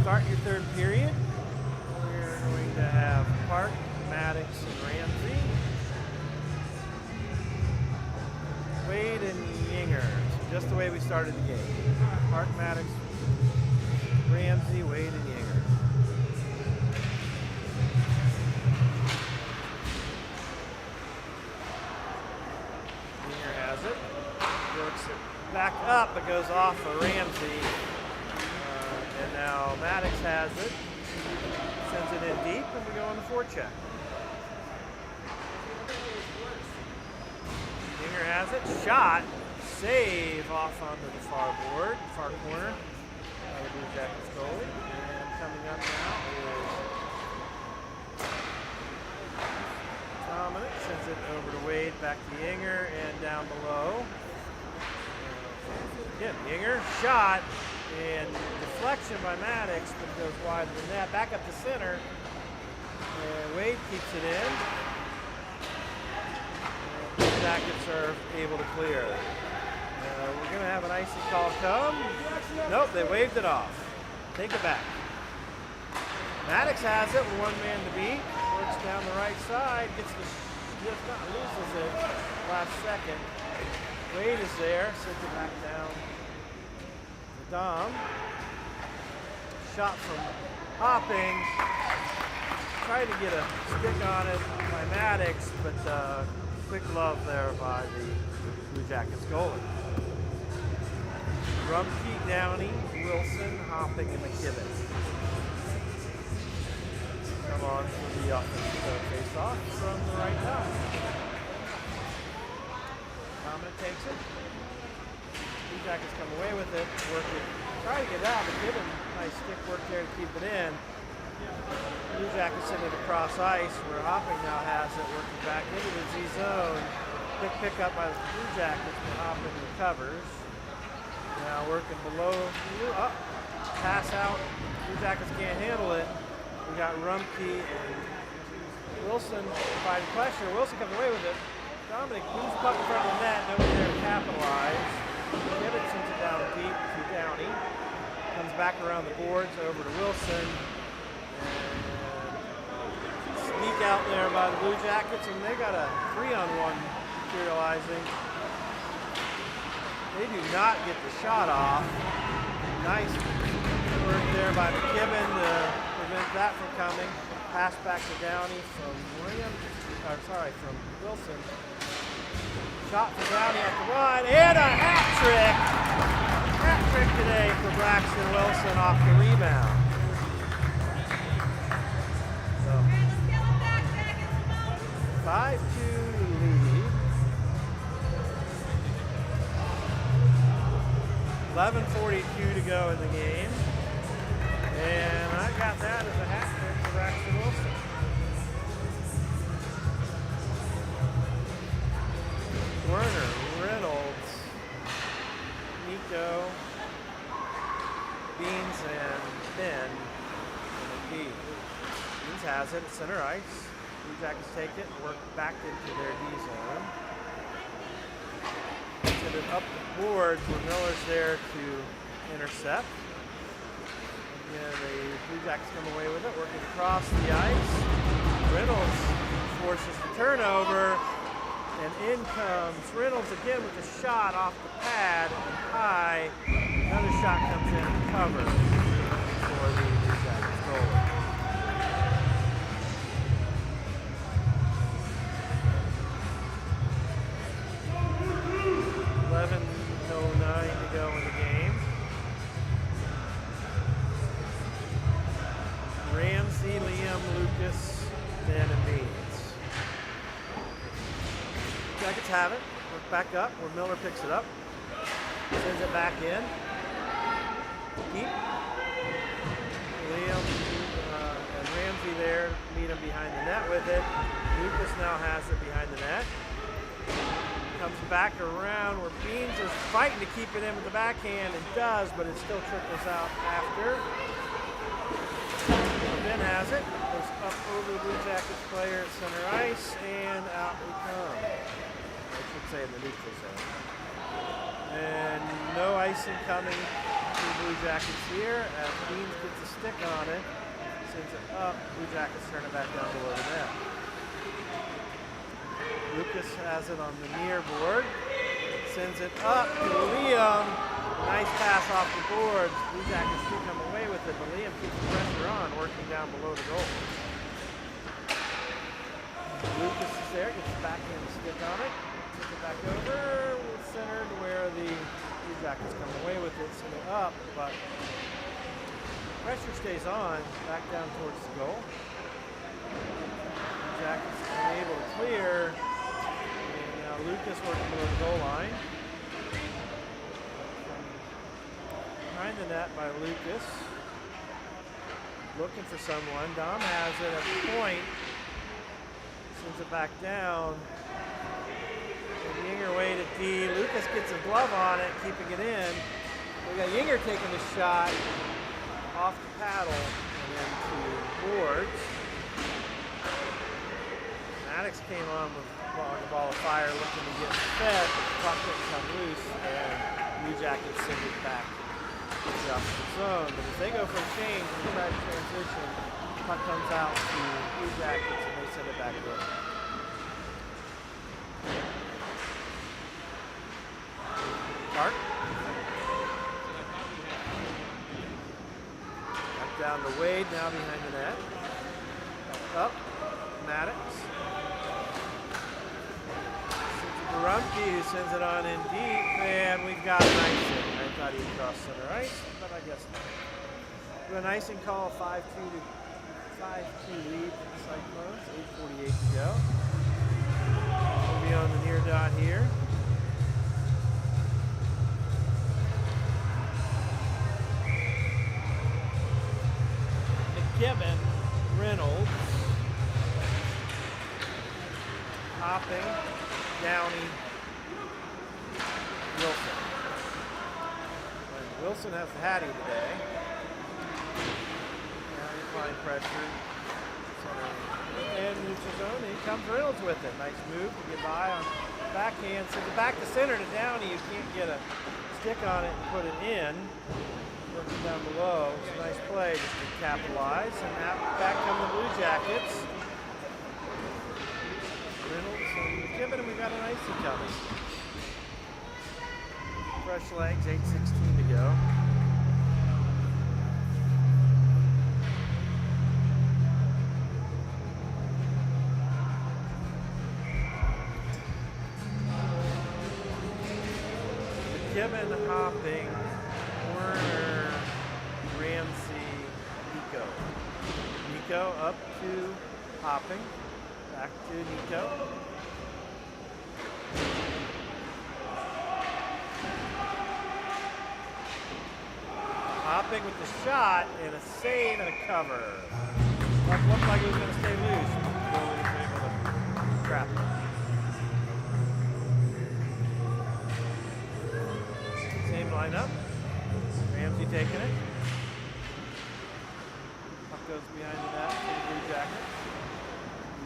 Start your third period. We're going to have Park, Maddox, and Ramsey. Wade and Yinger. So just the way we started the game. Park, Maddox, Ramsey, Wade, and Yinger. Yinger has it. Works it back up, but goes off of Ramsey. And now Maddox has it, sends it in deep, and we go on the forecheck. Yinger has it, shot, save off onto the far corner. The Blue Jackets goalie. And coming up now is Dominic, sends it over to Wade, back to Yinger, and down below. Again, Yinger, shot. And deflection by Maddox, but it goes wide of the net. Back up to center. And Wade keeps it in. And the Jackets are able to clear. We're going to have an icy call come. Nope, they waved it off. Take it back. Maddox has it with one man to beat. Works down the right side. Loses it last second. Wade is there. Sends it back down. Dom. Shot from Hopping. Tried to get a stick on it by Maddox, but quick glove there by the Blue Jackets goalie. Rumpke, Downey, Wilson, Hopping, and McKibben. Come on for the offensive face-off from the right side. Dominic takes it. Blue Jackets come away with it, work it, try to get it out, but give him nice stick work there to keep it in. Blue Jackets send it across ice, where Hopping now has it, working back into the Z zone. Quick pickup by the Blue Jackets, but Hopping recovers. Now working below, pass out. Blue Jackets can't handle it. We got Rumpke and Wilson providing pressure. Wilson comes away with it. Dominic moves puck in front of the net, nobody there to capitalize. Gibbons sends it down deep to Downey. Comes back around the boards over to Wilson. And sneak out there by the Blue Jackets, and they got a 3-on-1 materializing. They do not get the shot off. Nice work there by McKibben to prevent that from coming. Pass back to Downey from from Wilson. Shot for Downey at the line, and a hat trick! Hat trick today for Braxton Wilson off the rebound. So, 5-2 lead. 11:42 to go in the game. And I got that as a hat trick for Braxton Wilson. Werner, Reynolds, Nico, Beans, and Ben. And Beans has it at center ice. Blue Jackets take it and work back into their D zone. Send it up the board where Miller's there to intercept. Again, the Blue Jackets come away with it, working across the ice. Reynolds forces the turnover, and in comes Reynolds again with a shot off the pad and high. Another shot comes in and covers for the Blue Jackets goal. 11:09 to go in the game. Ramsey, Liam, Lucas, Ben, and Beans. Jackets have it. Work back up where Miller picks it up. Sends it back in. Keep. Liam and Ramsey there meet him behind the net with it. Lucas now has it behind the net. Comes back around where Beans is fighting to keep it in with the backhand and does, but it still trickles out after. Ben has it. Goes up over the Blue Jackets player at center ice, and out we come. I should say in the neutral zone. And no icing coming to the Blue Jackets here as Beans gets a stick on it. Sends it up. Blue Jackets turn it back down below the net. Lucas has it on the near board. Sends it up to Liam. Nice pass off the boards. Blue Jackets do come away with it, but Liam keeps the pressure on, working down below the goal. Lucas is there, gets the backhand stick on it. Took it back over, centered where the Blue Jackets come away with it. Send it up, but pressure stays on, back down towards the goal. Blue Jackets unable to clear. Lucas working below the goal line. Behind the net by Lucas. Looking for someone. Dom has it at the point. Sends it back down. And Yinger away to D. Lucas gets a glove on it, keeping it in. We got Yinger taking the shot off the paddle and into boards. Maddox came on with a ball of fire looking to get fed, but the puck didn't come loose, and Blue Jackets send it back to the opposite zone. But as they go for a change, and try to transition, the puck comes out to Blue Jackets, and they send it back in. Clark. Back down to Wade, now behind the net. Up, Maddox. Rumpke, who sends it on in deep, and we've got an icing. I thought he'd cross center ice, but I guess not. We have an icing call, 5-2 lead for the Cyclones, 8:48 to go. We'll be on the near dot here. McKibben, Reynolds, Hopping, Downey, Wilson. And Wilson has the Hattie today. Downey applying pressure. And neutral zone. Here comes Reynolds with it. Nice move to get by on backhand. Sends it back to center to Downey. You can't get a stick on it and put it in. Working down below. It's a nice play just to capitalize. And now back come the Blue Jackets. Reynolds and McKibben, and we've got an icy coming. Fresh legs, 8:16 to go. McKibben, Hopping, Werner, Ramsey, Nico. Nico up to Hopping. Back to Nico. Hopping with the shot and a save and a cover. That looked like it was going to stay loose. But the goalie was able to trap it. line up. Ramsey taking it. Puck goes behind the net for the Blue Jackets.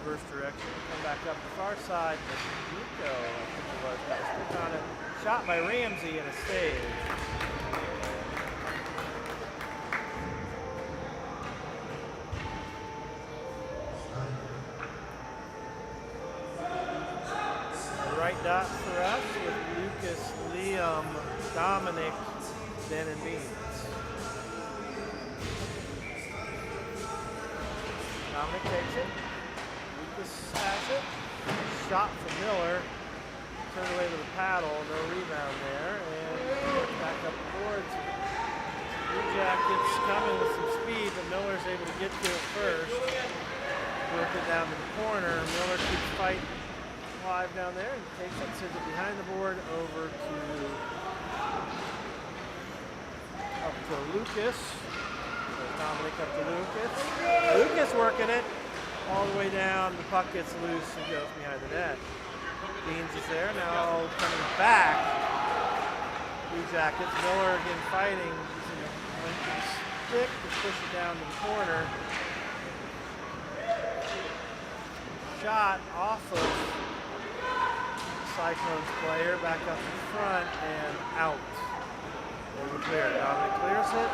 Reverse direction. Come back up the far side. Nico, I think it was, got a stick on it. Shot by Ramsey and a save. Right dot for us with Lucas, Liam, Dominic, Ben, and Beans. Dominic takes it. Lucas has it. Shot from Miller. Turned away to the paddle. No rebound there. And back up the boards. Blue Jackets coming with some speed, but Miller's able to get to it first. Work it down to the corner. Miller keeps fighting live down there and takes it, sends it behind the board over to up to Lucas. There's Dominic up to Lucas. Lucas working it all the way down. The puck gets loose and goes behind the net. Beans is there now, coming back. Blue Jackets. Miller again fighting, using a lengthy stick to push it down to the corner. Shot off of Cyclones player, back up in front and out. Over clear. Dominic clears it.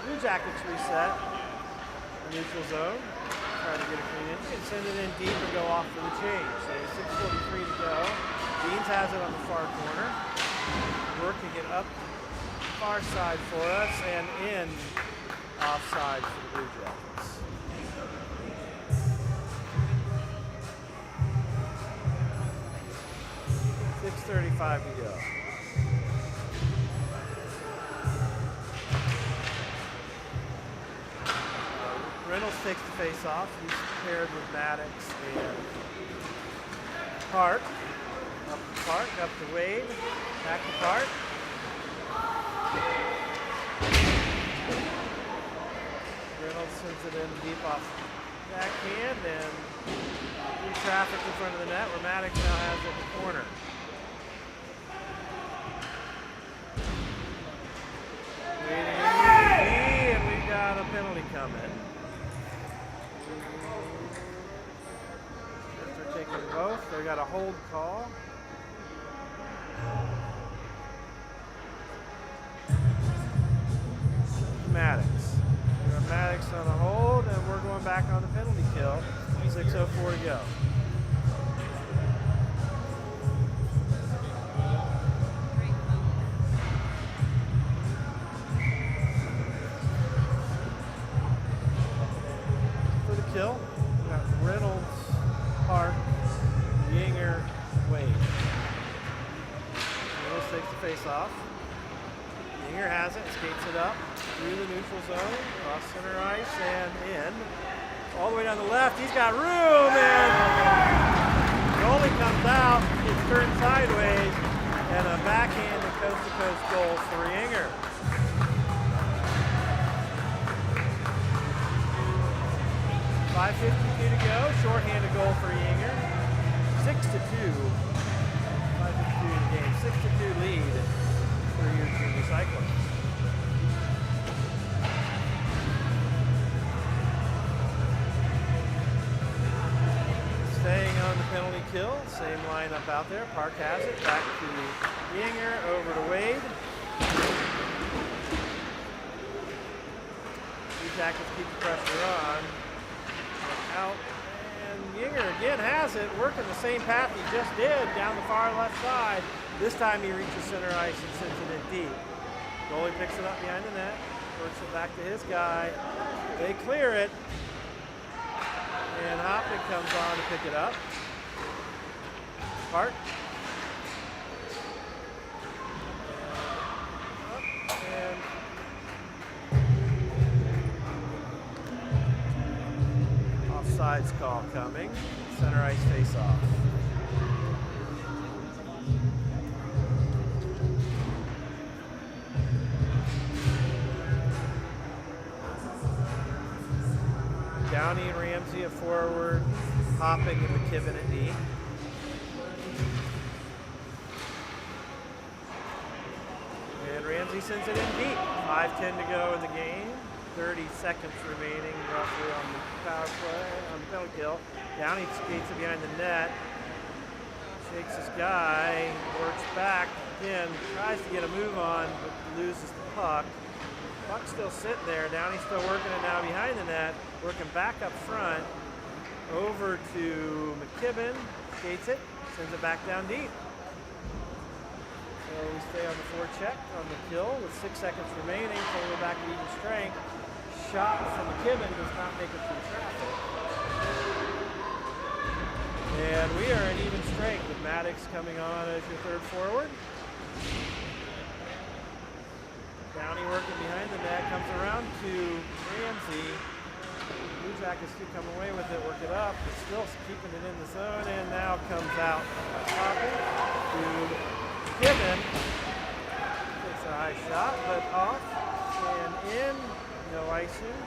Blue Jackets reset. The neutral zone. Trying to get a clean entry and send it in deep and go off for the change. So 6:43 to go. Beans has it on the far corner. Working it up far side for us and in offside for the Blue Jackets. 6:35 to go. Reynolds takes the face off. He's paired with Maddox and Park. Up to Park, up to Wade. Back to Park. Reynolds sends it in deep off backhand and in traffic in front of the net where Maddox now has it in the corner. And we've got a penalty coming. They're taking both. They got a hold call. Maddox. We got Maddox on a hold, and we're going back on the penalty kill. 6:04 to go. Kill. We got Reynolds, Park, Yinger, Wade. Reynolds takes the face off. Yinger has it, skates it up through the neutral zone, across center ice and in. All the way down the left, he's got room and goalie comes out, it's turned sideways, and a backhanded coast-to-coast goal for Yinger. 5:52 to go. Shorthanded goal for Yinger. 6-2. 5:52 in the game. 6-2 lead for your junior Cyclones. Staying on the penalty kill. Same lineup out there. Park has it. Back to Yinger. Over to Wade. Blue Jackets keep the pressure on. Out, and Yinger again has it, working the same path he just did down the far left side. This time he reaches center ice and sends it in deep. Goalie picks it up behind the net, works it back to his guy. They clear it, and Hopping comes on to pick it up. Park. And offsides call coming. Center ice face off. Downey and Ramsey at forward, Hopping and McKibben at D. Ramsey sends it in deep. 5:10 to go in the game. 30 seconds remaining roughly on the power play, on the penalty kill. Downey skates it behind the net. Shakes his guy, works back, again, tries to get a move on, but loses the puck. Puck's still sitting there. Downey's still working it now behind the net, working back up front. Over to McKibben, skates it, sends it back down deep. So we stay on the forecheck on the kill with 6 seconds remaining. So we're back to even strength. Shot from McKibben does not make it through traffic. And we are in even strength with Maddox coming on as your third forward. Downey working behind the net, comes around to Ramsey. Blue Jackets do come away with it, work it up, but still keeping it in the zone, and now comes out popping to Gibbon. Takes a high shot, but off and in. No icing.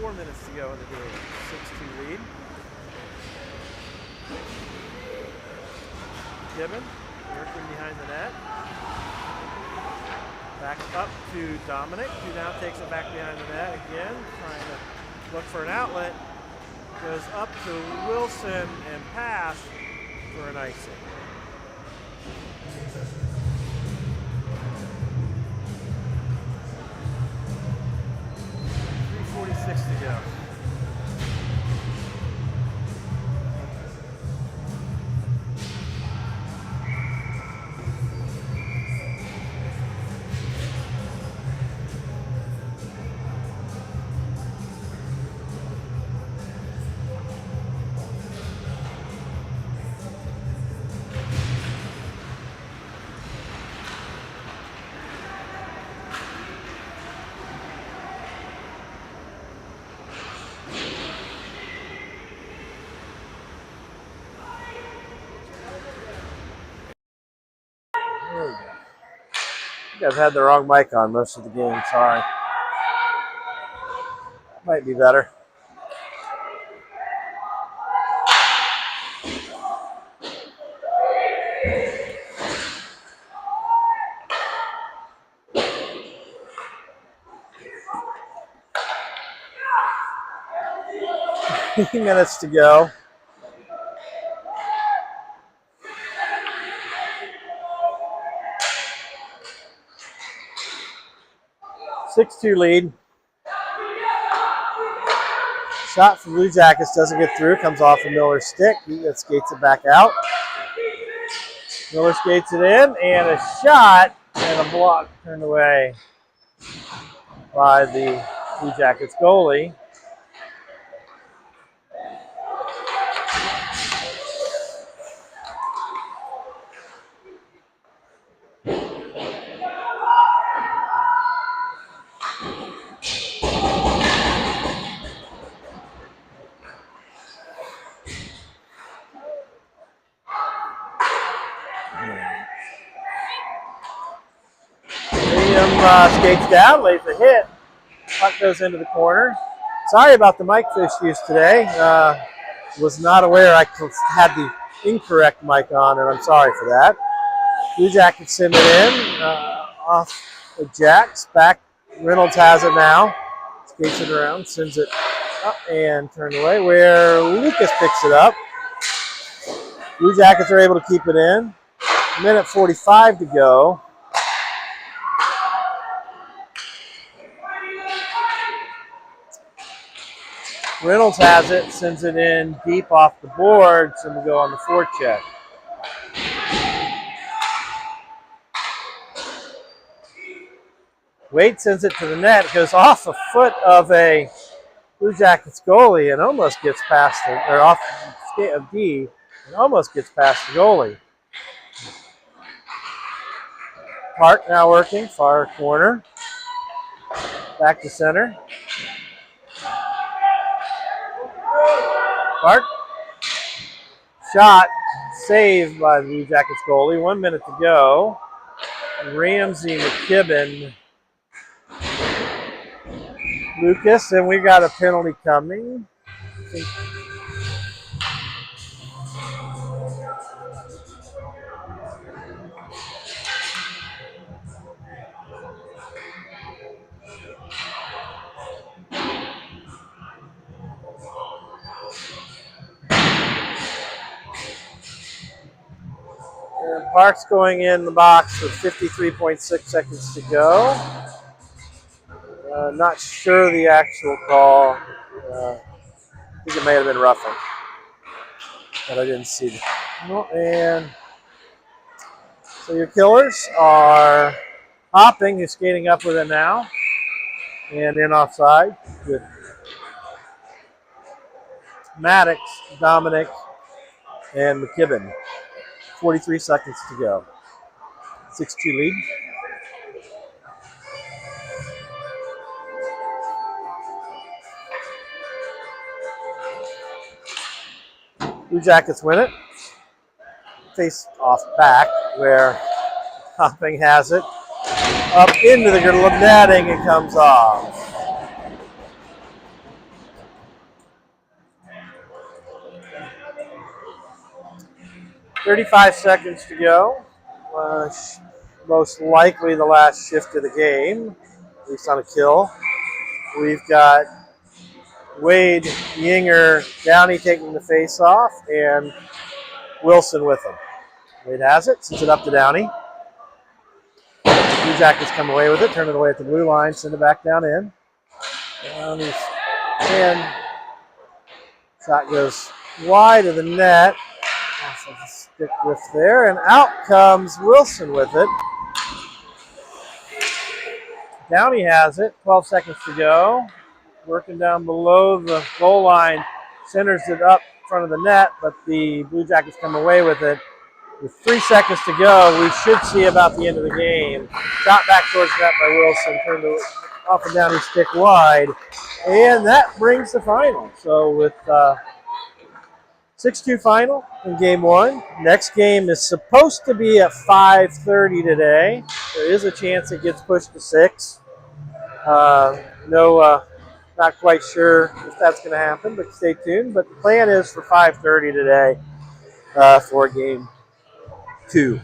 4 minutes to go in the game. 6-2 lead. Gibbon working behind the net. Back up to Dominic, who now takes it back behind the net again, trying to look for an outlet. Goes up to Wilson and pass for an icing. .346 to go. There we go. I think I've had the wrong mic on most of the game, sorry. Might be better. Minutes to go. .6-2 lead. Shot from Blue Jackets doesn't get through. Comes off of Miller's stick. He skates it back out. Miller skates it in, and a shot and a block turned away by the Blue Jackets goalie. Skates down, lays a hit. Puck goes into the corner. Sorry about the mic issues today. Was not aware I had the incorrect mic on, and I'm sorry for that. Blue Jackets send it in. Off the Jacks. Back. Reynolds has it now. Skates it around, sends it up and turned away, where Lucas picks it up. Blue Jackets are able to keep it in. 1:45 to go. Reynolds has it, sends it in deep off the boards, and we go on the forecheck. Wade sends it to the net. It goes off the foot of a Blue Jackets goalie and almost gets past the, or off of D, and almost gets past the goalie. Park now working, far corner. Back to center. Park. Shot saved by the Blue Jackets goalie. 1 minute to go. Ramsey, McKibben, Lucas, and we got a penalty coming. And Park's going in the box with 53.6 seconds to go. Not sure the actual call. I think it may have been roughing, but I didn't see it. And so your killers are Hopping, who's skating up with it now, and in offside with Maddox, Dominic, and McKibben. 43 seconds to go. 6-2 lead. Blue Jackets win it. Face off back where Hopping has it. Up into the netting and comes off. .35 seconds to go. Most likely the last shift of the game, at least on a kill. We've got Wade, Yinger, Downey taking the face off, and Wilson with him. Wade has it, sends it up to Downey. Blue Jackets come away with it, turn it away at the blue line, send it back down in. Downey's in. Shot goes wide of the net. Stick with there, and out comes Wilson with it. Downey has it, 12 seconds to go. Working down below the goal line, centers it up in front of the net, but the Blue Jackets come away with it. With 3 seconds to go, we should see about the end of the game. Shot back towards net by Wilson, turned it off and down his stick wide, and that brings the final. So with 6-2 final in game one. Next game is supposed to be at 5:30 today. There is a chance it gets pushed to 6. Not quite sure if that's going to happen, but stay tuned. But the plan is for 5:30 today for game 2.